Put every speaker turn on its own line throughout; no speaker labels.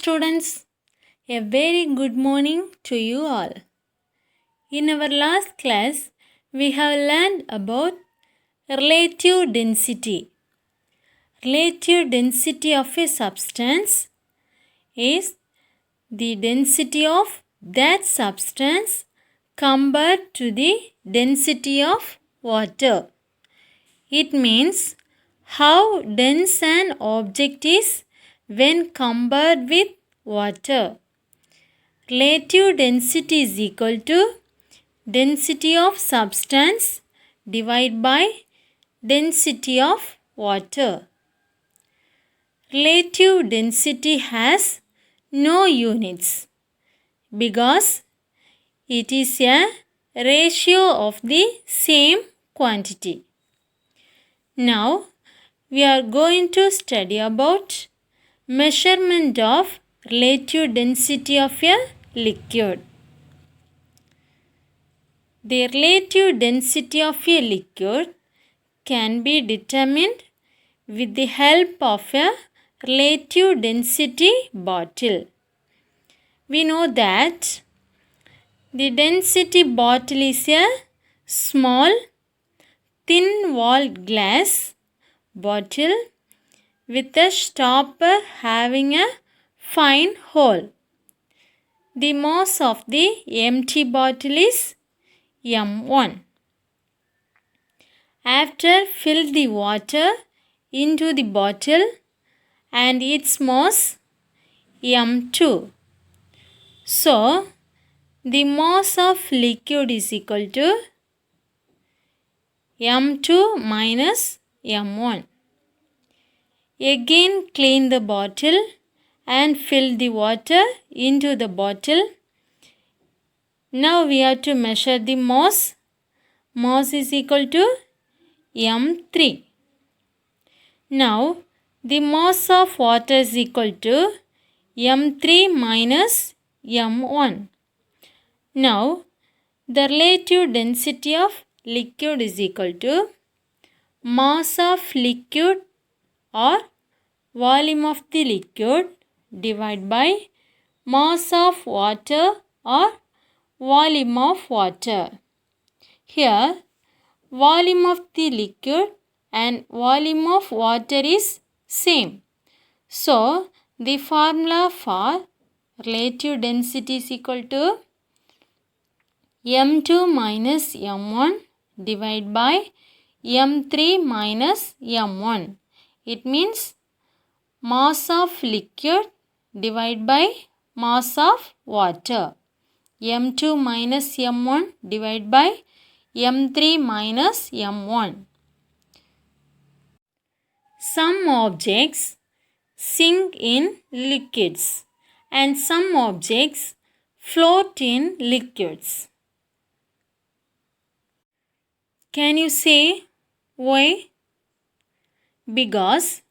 students, a very good morning to you all. In our last class, we have learned about relative density. Relative density of a substance is the density of that substance compared to the density of water. It means how dense an object is when compared with water. Relative density is equal to density of substance divided by density of water. Relative density has no units because it is a ratio of the same quantity. Now we are going to study about measurement of relative density of a liquid. The relative density of a liquid can be determined with the help of a relative density bottle. We know that the density bottle is a small, thin-walled glass bottle with a stopper having a fine hole. The mass of the empty bottle is m1. After fill the water into the bottle and its mass m2. So, the mass of liquid is equal to m2 minus m1. Again clean the bottle and fill the water into the bottle. Now we have to measure the mass. Mass is equal to m3. Now the mass of water is equal to m3 minus m1. Now the relative density of liquid is equal to mass of liquid or volume of the liquid divided by mass of water or volume of water. Here volume of the liquid and volume of water is same. So the formula for relative density is equal to m2 minus m1 divided by m3 minus m1. It means mass of liquid divided by mass of water. m2 minus m1 divided by m3 minus m1. Some objects sink in liquids and some objects float in liquids. Can you say why? Because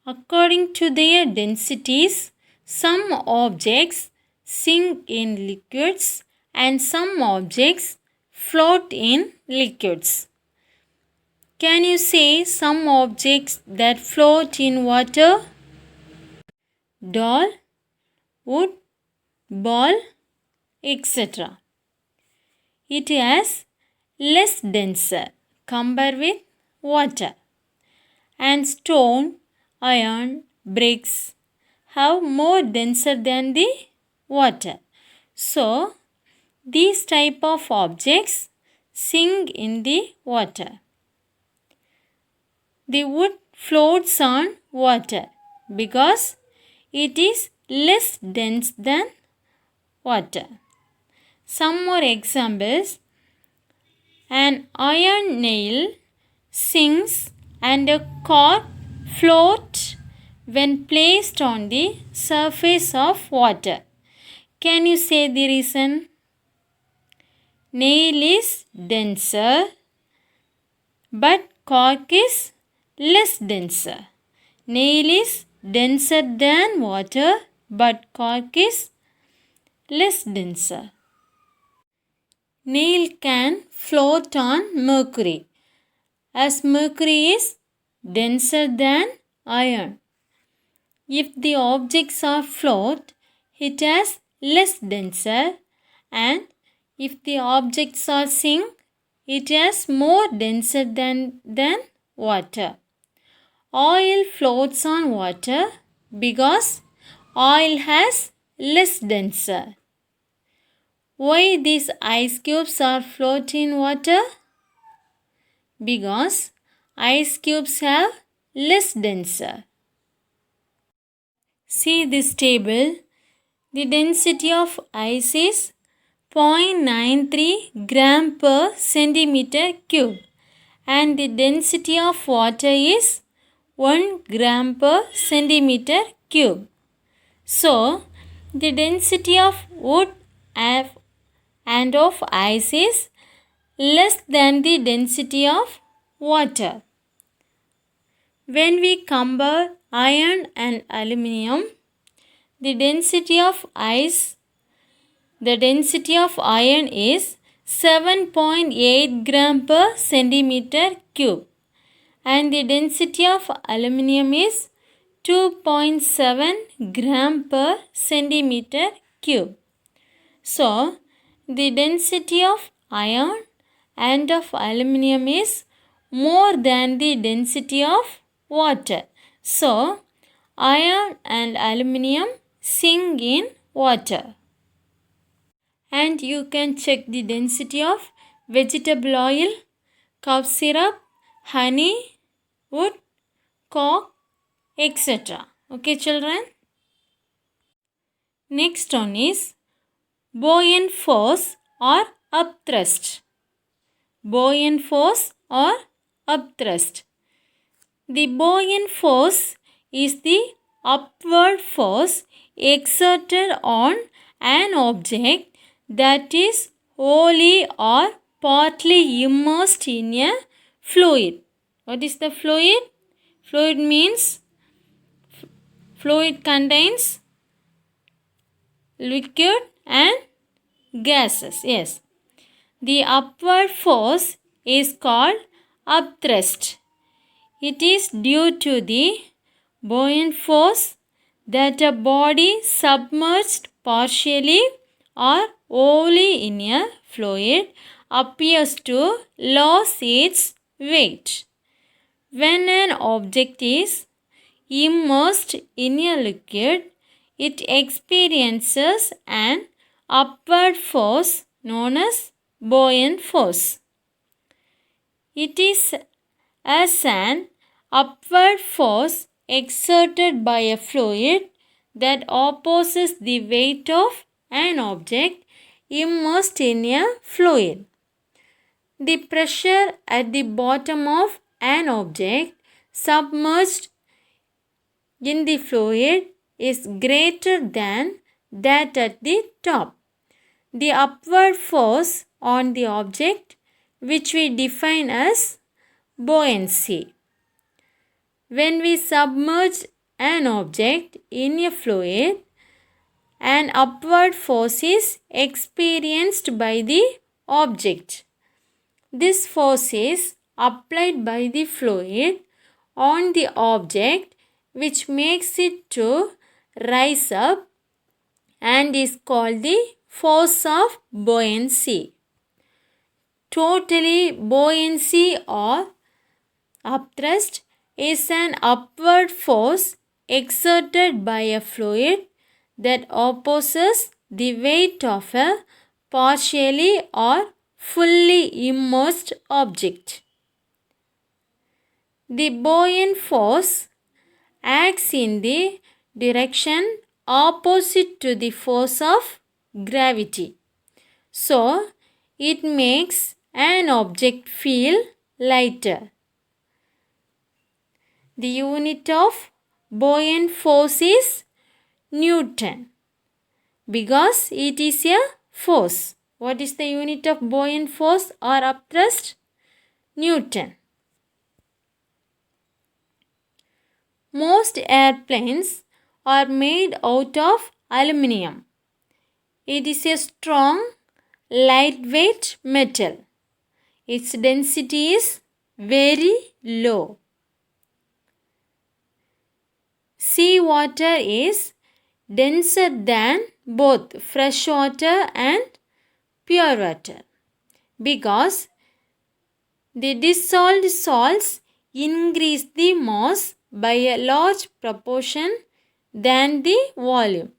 according to their densities, some objects sink in liquids and some objects float in liquids. Can you say some objects that float in water? Doll, wood, ball, etc. It has less denser compared with water. And stone, iron, bricks have more denser than the water. So, these type of objects sink in the water. The wood floats on water because it is less dense than water. Some more examples. An iron nail sinks and a cork floats when placed on the surface of water. Can you say the reason? Nail is denser but cork is less denser. Nail is denser than water but cork is less denser. Nail can float on mercury as mercury is denser than iron. If the objects are float, it has less denser, and if the objects are sink, it has more denser than water. Oil floats on water because oil has less denser. Why these ice cubes are float in water? Because ice cubes have less denser. See this table. The density of ice is 0.93 gram per centimeter cube and the density of water is 1 gram per centimeter cube. So, the density of wood and of ice is less than the density of water. When we compare iron and aluminium, the density of iron is 7.8 gram per centimeter cube and the density of aluminium is 2.7 gram per centimeter cube. So, the density of iron and of aluminium is more than the density of water. So, iron and aluminium sink in water. And you can check the density of vegetable oil, cough syrup, honey, wood, coke, etc. Okay, children? Next one is buoyant force or upthrust. Buoyant force or upthrust. The buoyant force is the upward force exerted on an object that is wholly or partly immersed in a fluid. What is the fluid? Fluid means fluid contains liquid and gases. Yes. The upward force is called upthrust. It is due to the buoyant force that a body submerged partially or wholly in a fluid appears to lose its weight. When an object is immersed in a liquid, it experiences an upward force known as buoyant force. It is as an upward force exerted by a fluid that opposes the weight of an object immersed in a fluid. The pressure at the bottom of an object submerged in the fluid is greater than that at the top. The upward force on the object, which we define as buoyancy. When we submerge an object in a fluid, an upward force is experienced by the object. This force is applied by the fluid on the object, which makes it to rise up and is called the force of buoyancy. Totally, buoyancy or upthrust is an upward force exerted by a fluid that opposes the weight of a partially or fully immersed object. The buoyant force acts in the direction opposite to the force of gravity. So, it makes an object feel lighter. The unit of buoyant force is Newton because it is a force. What is the unit of buoyant force or upthrust? Newton. Most airplanes are made out of aluminium. It is a strong, lightweight metal. Its density is very low. sea water is denser than both fresh water and pure water because the dissolved salts increase the mass by a large proportion than the volume.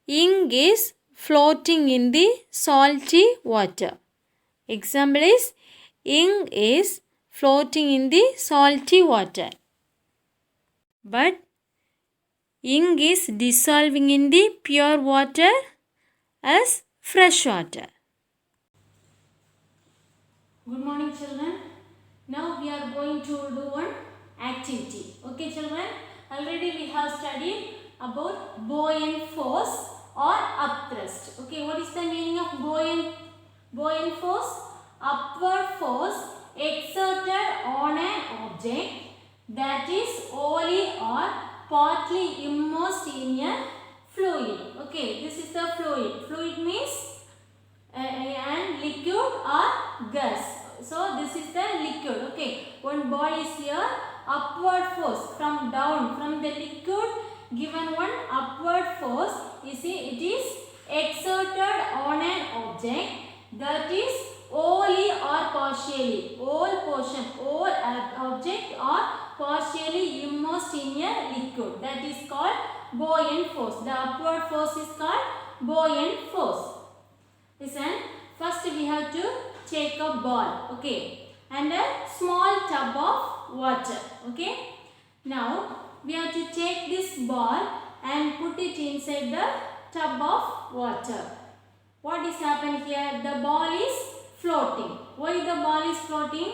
Ink is floating in the salty water. Example is ink is floating in the salty water. But ink is dissolving in the pure water as fresh water. Good morning children. Now we are going to do one activity. Okay children, already we have studied about buoyant force or upthrust. Okay, what is the meaning of buoyant force? Upward force exerted on an object that is wholly or partly immersed in a fluid. Okay, this is the fluid. Fluid means and liquid or gas. So this is the liquid. Okay, one ball is here. Upward force from down from the liquid given one upward force. You see it is exerted on an object that is wholly or partially, whole portion, whole object or partially immersed in a liquid. That is called buoyant force. The upward force is called buoyant force. Listen, first we have to take a ball, okay, and a small tub of water, okay. Now we have to take this ball and put it inside the tub of water. What is happened here? The ball is floating. Why the ball is floating?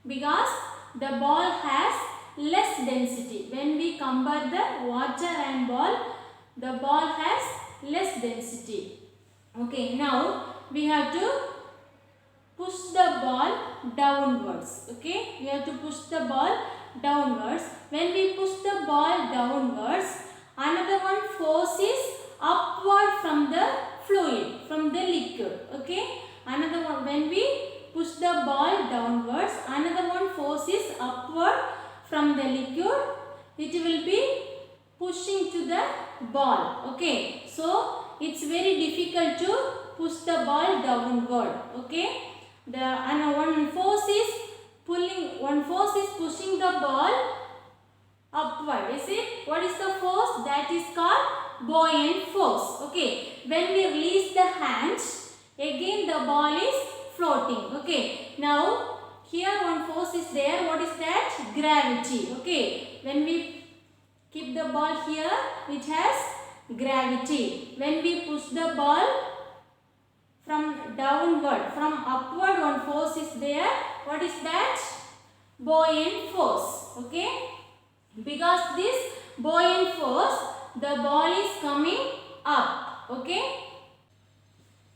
Because the ball has less density. When we compare the water and ball, the ball has less density. Okay, now we have to push the ball downwards. Okay, we have to push the ball downwards. When we push the ball downwards, another one force is upward from the fluid, from the liquid. Okay, another one, when we push the ball downwards, another one force is upward from the liquid. It will be pushing to the ball. Okay, so it's very difficult to push the ball downward. Okay, and one force is pulling, one force is pushing the ball upward. Is it? What is the force? That is called buoyant force. Okay, when we release the hands, again the ball is floating. Okay, now here one force is there. What is that? Gravity. Okay, when we keep the ball here, it has gravity. When we push the ball from downward, from upward, one force is there. What is that? Buoyant force. Okay, because this buoyant force, the ball is coming up. Okay,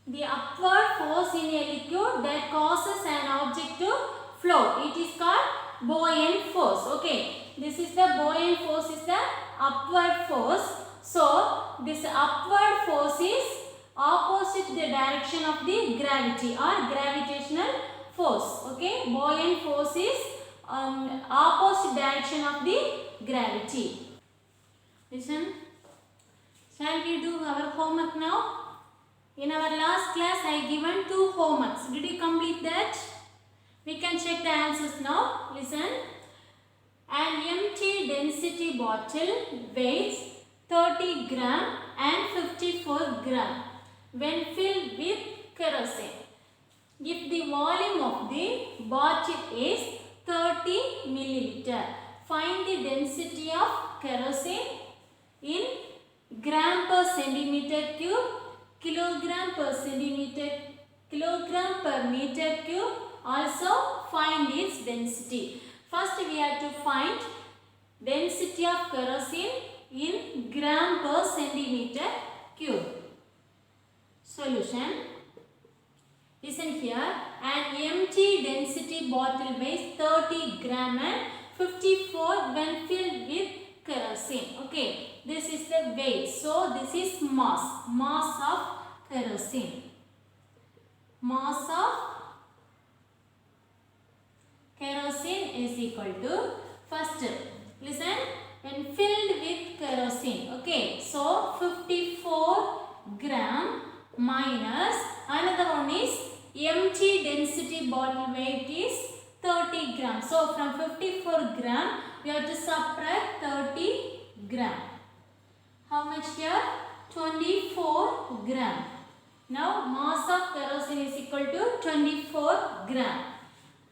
the upward force in a liquid that causes an object to float, it is called buoyant force. Okay, this is the buoyant force, is the upward force. So this upward force is opposite the direction of the gravity or gravitational force. Okay, buoyant force is opposite direction of the gravity. Listen, shall we do our homework now? In our last class I given 2 homeworks. Did you complete that? We can check the answers now. Listen. An empty density bottle weighs 30 gram and 54 gram when filled with kerosene. If the volume of the bottle is 30 milliliter, find the density of kerosene in gram per centimeter cube, kilogram per centimeter, kilogram per meter cube. Also find its density. First we have to find density of kerosene in gram per centimeter cube. Solution. Listen here. An empty density bottle weighs 30 gram and 54 when filled with kerosene. Okay, this is the weight. So this is mass. Mass of kerosene. Mass of kerosene is equal to, first listen, when filled with minus another one is empty density bottle weight is 30 gram. So from 54 gram we have to subtract 30 gram. How much here? 24 gram. Now mass of kerosene is equal to 24 gram.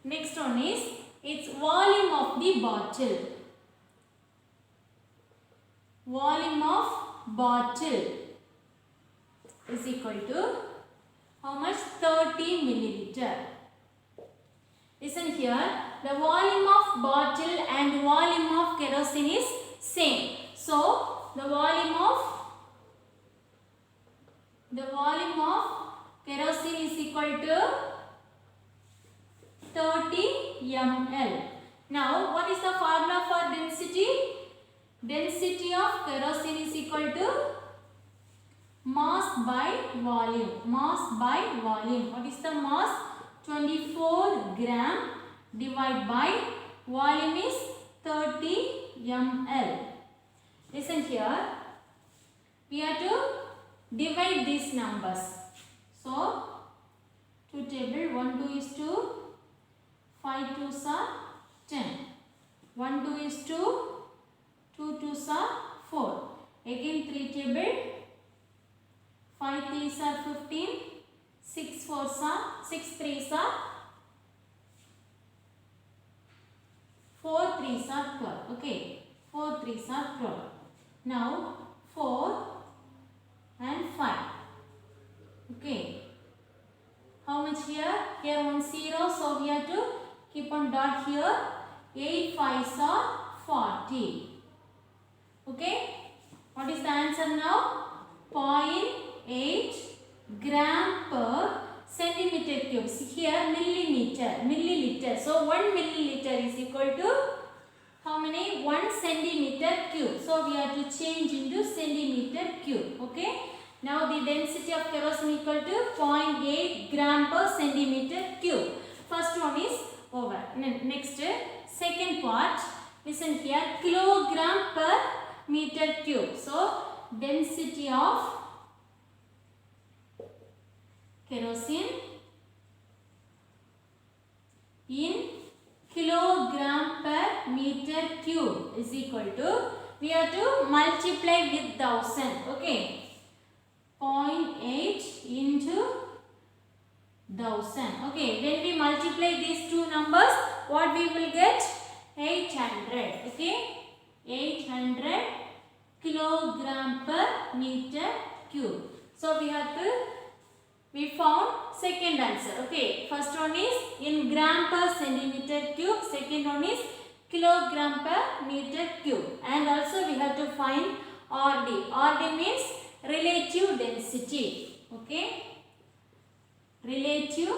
Next one is its volume of the bottle. Volume of bottle is equal to how much? 30 milliliter. Listen here, the volume of bottle and volume of kerosene is same. So the volume of kerosene is equal to 30 ml. Now what is the formula for density? Density of kerosene is equal to mass by volume. Mass by volume. What is the mass? 24 gram divided by volume is 30 ml. Listen here. We have to divide these numbers. So, 2 table 1 2 is 2, 5 2s are 10. 1 2 is 2, 2 2s are 4. Again 3 table 5 3s are 15, 6 4s are 6 3s are 4 3s are 12. Okay, 4 3s are 12. Now 4 and 5. Okay, how much here? Here 1 0, so we have to keep on dot here. 8 5s are 40. Okay, what is the answer now? 0.8 gram per centimeter cube. See here milliliter. So 1 milliliter is equal to how many? 1 centimeter cube. So we have to change into centimeter cube. Okay. Now the density of kerosene equal to 0.8 gram per centimeter cube. First one is over. Next, second part. Listen here. Kilogram per meter cube. So density of kerosene in kilogram per meter cube is equal to, we have to multiply with 1000. Okay, 0.8 into 1000. Okay, when we multiply these two numbers, what we will get? 800. Okay, 800 kilogram per meter cube. So we found second answer. Okay, first one is in gram per centimeter cube, second one is kilogram per meter cube, and also we have to find RD. RD means relative density. Okay, relative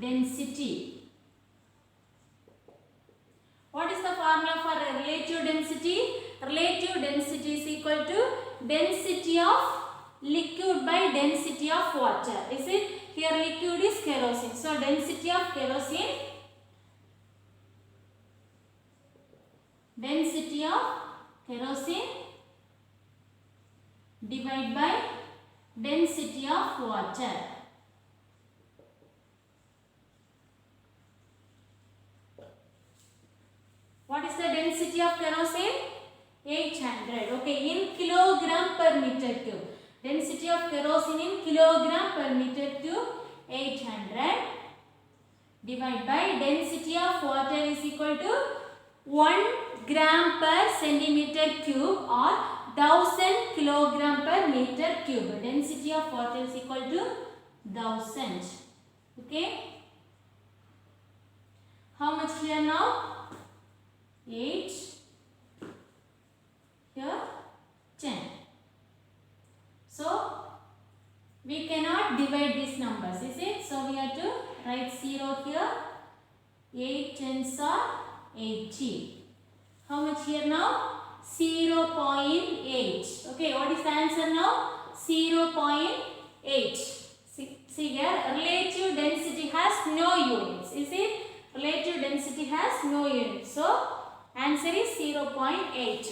density. What is the formula for relative density? Relative density is equal to density of liquid by density of water. Is it? Here liquid is kerosene. So density of kerosene, divided by density of water. What is the density of kerosene? 800. Okay, in kilogram per meter cube. Density of kerosene in kilogram per meter cube 800 divided by density of water is equal to 1 gram per centimeter cube or 1000 kilogram per meter cube. Density of water is equal to 1000. Okay. How much here now? 8. Here 10. So we cannot divide these numbers, is it? So we have to write 0 here. 8 tens are 80. How much here now? 0.8. Okay, what is the answer now? 0.8. See here, relative density has no units, is it? Relative density has no units. So answer is 0.8.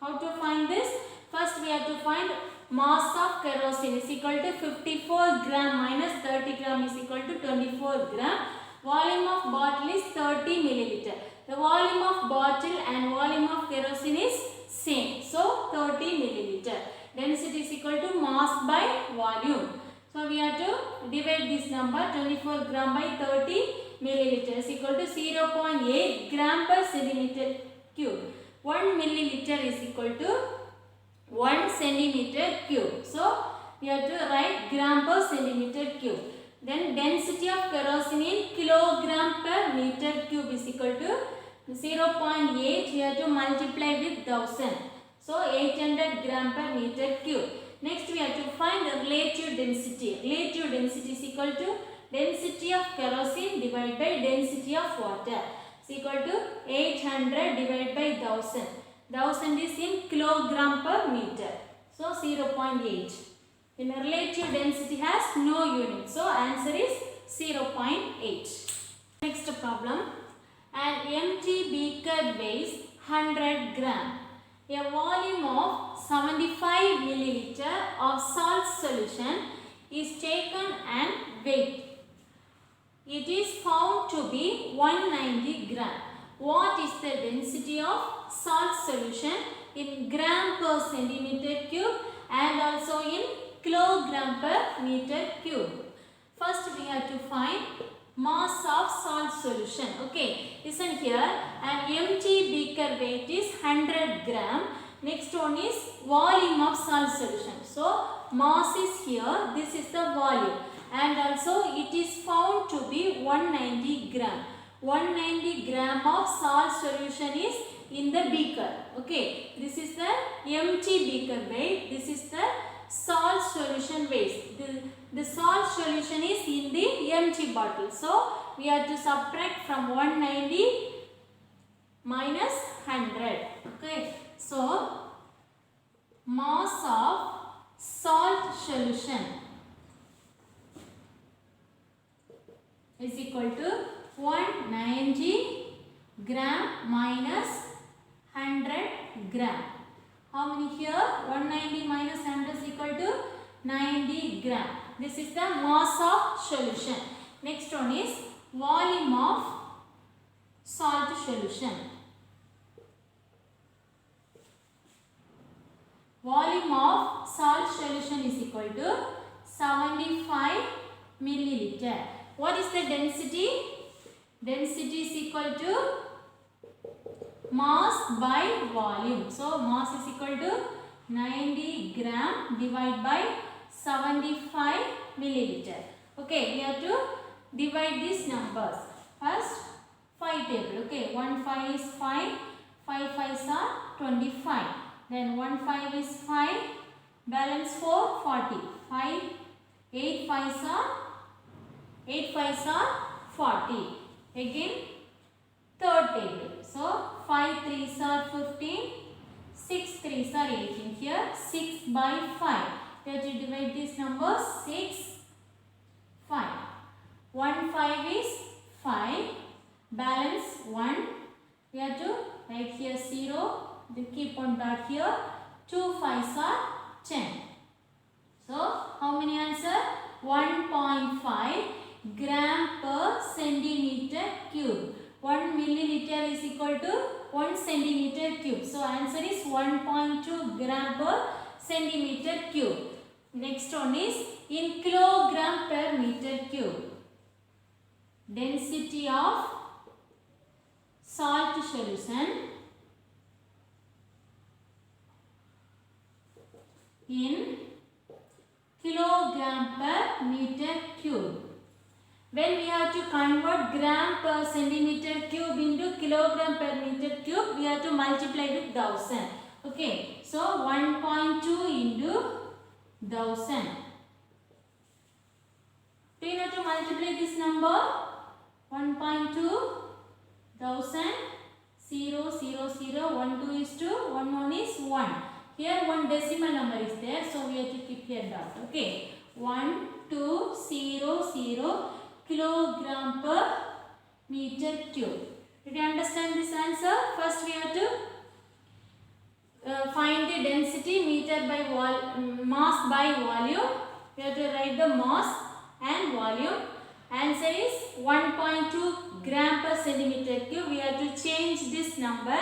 How to find this? First we have to find mass of kerosene is equal to 54 gram minus 30 gram is equal to 24 gram. Volume of bottle is 30 milliliter. The volume of bottle and volume of kerosene is same. So 30 milliliter. Density is equal to mass by volume. So we have to divide this number 24 gram by 30 milliliter is equal to 0.8 gram per centimeter cube. 1 milliliter is equal to 1 centimeter cube. So we have to write gram per centimeter cube. Then density of kerosene in kilogram per meter cube is equal to 0.8. We have to multiply with 1000. So 800 gram per meter cube. Next we have to find the relative density. Relative density is equal to density of kerosene divided by density of water. Is equal to 800 divided by 1000. 1000 is in kilogram per meter. So 0.8. In relative density has no unit. So answer is 0.8. Next problem. An empty beaker weighs 100 gram. A volume of 75 milliliter of salt solution is taken and weighed. It is found to be 190 gram. What is the density of salt solution in gram per centimeter cube and also in kilogram per meter cube? First we have to find mass of salt solution. Okay, listen here. An empty beaker weight is 100 gram. Next one is volume of salt solution. So mass is here. This is the volume. And also it is found to be 190 gram. 190 gram of salt solution is in the beaker. Okay, this is the empty beaker weight. This is the salt solution weight. The salt solution is in the empty bottle. So we have to subtract from 190 minus 100. Okay, so mass of salt solution is equal to 190 gram minus 100 gram. How many here? 190 minus 100 is equal to 90 gram. This is the mass of solution. Next one is volume of salt solution. Volume of salt solution is equal to 75 milliliter. What is the density? Density is equal to mass by volume. So mass is equal to 90 gram divided by 75 milliliter. Okay, we have to divide these numbers. First 5 table. Okay, 1 5 is 5, 5 5s are 25. Then 1 5 is 5, balance 4 40. 5 8 5s are 40. Again third table. So 5 3s are 15, 6 3s are 18. Here 6 by 5. We have to divide these numbers. 6 5. 1 5 is 5. Balance 1. We have to write here 0. They keep on dot here. 2 5s are 10. So how many answer? 1.5 gram per centimeter cube. 1 milliliter is equal to 1 centimeter cube. So answer is 1.2 gram per centimeter cube. Next one is in kilogram per meter cube. Density of salt solution in kilogram per meter cube. When we have to convert gram per centimeter cube into kilogram per meter cube, we have to multiply with 1000. Okay, so 1.2 into 1000. Do you know to multiply this number? 1.2 1000 0 0 0 1 2 is 2 1 1 is 1. Here one decimal number is there, so we have to keep here dot. Okay, 1 2 0 0 kilogram per meter cube. Did you understand this answer? First we have to find the density meter by mass by volume. We have to write the mass and volume. Answer is 1.2 gram per centimeter cube. We have to change this number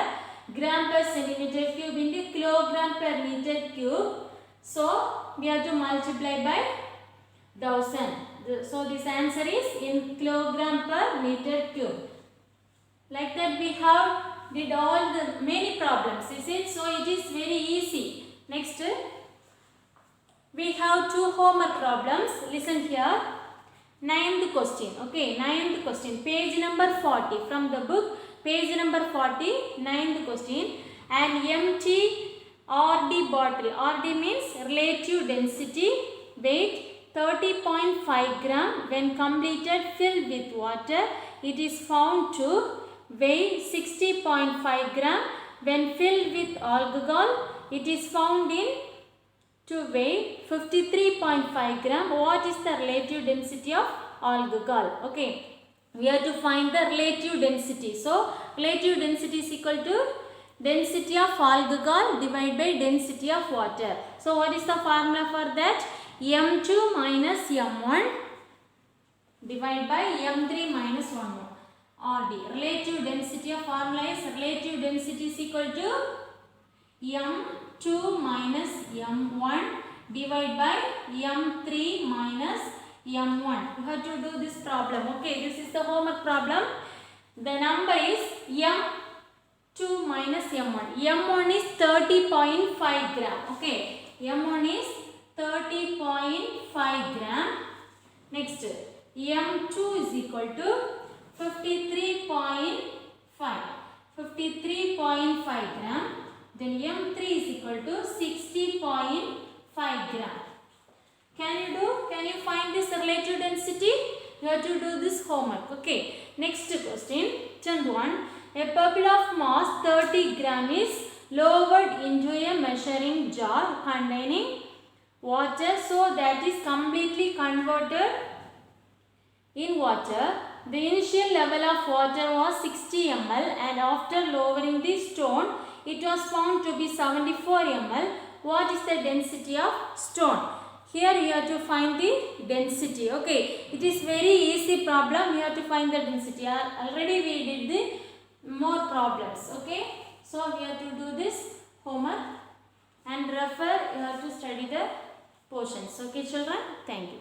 gram per centimeter cube into kilogram per meter cube. So we have to multiply by 1000. So this answer is in kilogram per meter cube. Like that we have did all the many problems, is it? So it is very easy. Next we have 2 homework problems. Listen here. 9th question. Okay, 9th question, page number 40 from the book, page number 40, 9th question. An empty RD bottle, RD means relative density, weight 30.5 gram when completed filled with water. It is found to weigh 60.5 gram when filled with alcohol. It is found to weigh 53.5 gram. What is the relative density of alcohol? Okay, we have to find the relative density. So relative density is equal to density of alcohol divided by density of water. So what is the formula for that? M2 minus M1 divided by M3 minus 1 more. RD. Relative density of formula is relative density is equal to M2 minus M1 divided by M3 minus M1. You have to do this problem. Okay, this is the homework problem. The number is M2 minus M1. M1 is 30.5 gram. Okay, M1 is 30.5 gram. Next, M2 is equal to 53.5. 53.5 gram. Then M3 is equal to 60.5 gram. Can you find this relative density? You have to do this homework. Okay. Next question. 1. A bubble of mass 30 gram is lowered into a measuring jar containing water so that is completely converted in water. The initial level of water was 60 ml and after lowering the stone, it was found to be 74 ml. What is the density of stone? Here you have to find the density. Okay, it is very easy problem. You have to find the density. Already we did the more problems. Okay, so we have to do this homework and refer. You have to study the portions. Okay, children. Thank you.